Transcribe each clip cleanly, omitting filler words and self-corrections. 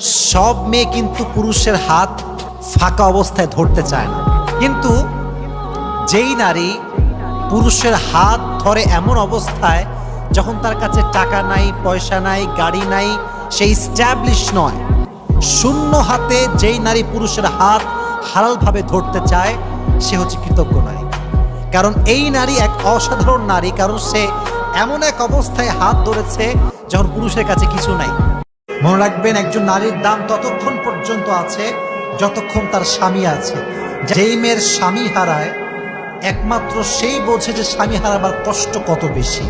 সব মেয়ে কিন্তু পুরুষের হাত ফাঁকা অবস্থায় ধরতে চায় না, কিন্তু যেই নারী পুরুষের হাত ধরে এমন অবস্থায় যখন তার কাছে টাকা নাই, পয়সা নাই, গাড়ি নাই, সে স্ট্যাবলিশ নয়, শূন্য হাতে যেই নারী পুরুষের হাত হালালভাবে ধরতে চায় সে হচ্ছে কৃতজ্ঞ নারী। কারণ এই নারী এক অসাধারণ নারী, কারণ সে এমন এক অবস্থায় হাত ধরেছে যখন পুরুষের কাছে কিছু নাই। মনে রাখবেন, একজন নারীর দাম ততক্ষণ পর্যন্ত আছে যতক্ষণ তার স্বামী আছে। যেই মেয়ের স্বামী হারায় একমাত্র সেই বোঝে যে স্বামী হারাবার কষ্ট কত বেশি।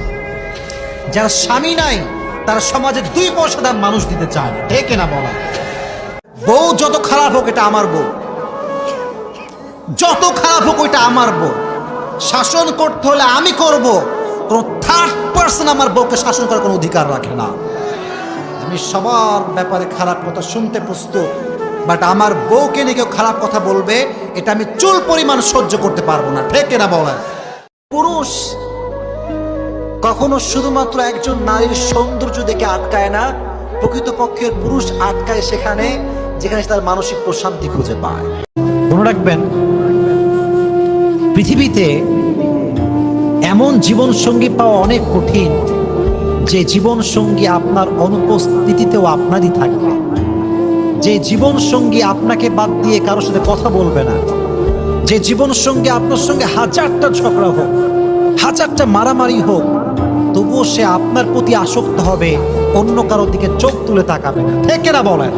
যার স্বামী নাই তার সমাজে 2 পয়সা দাম মানুষ দিতে চায় না, ঠিক না বলা? বউ যত খারাপ হোক এটা আমার বউ, যত খারাপ হোক ওইটা আমার বউ, শাসন করতে হলে আমি করব, কোন থার্ড পার্সন আমার বউকে শাসন করার কোনো অধিকার রাখে না। আমি সবার ব্যাপারে খারাপ কথা শুনতে প্রস্তুত, বাট আমার বউকে নিয়ে কেউ খারাপ কথা বলবে এটা আমি চুল পরিমাণ সহ্য করতে পারবো না, ঠিক না বলেন? পুরুষ কখনো শুধুমাত্র একজন নারীর সৌন্দর্য দেখে আটকায় না, প্রকৃতপক্ষের পুরুষ আটকায় সেখানে যেখানে তার মানসিক প্রশান্তি খুঁজে পায়। মনে রাখবেন, পৃথিবীতে এমন জীবন সঙ্গী পাওয়া অনেক কঠিন যে জীবন সঙ্গী আপনার অনুপস্থিতিতেও আপনারই থাকবে, যে জীবন সঙ্গী আপনাকে বাদ দিয়ে কারোর সাথে কথা বলবে না, যে জীবন সঙ্গী আপনার সঙ্গে 1000টা ঝগড়া হোক, 1000টা মারামারি হোক, তবুও সে আপনার প্রতি আসক্ত হবে, অন্য কারোর দিকে চোখ তুলে তাকাবে না, ঠিক না বলেন?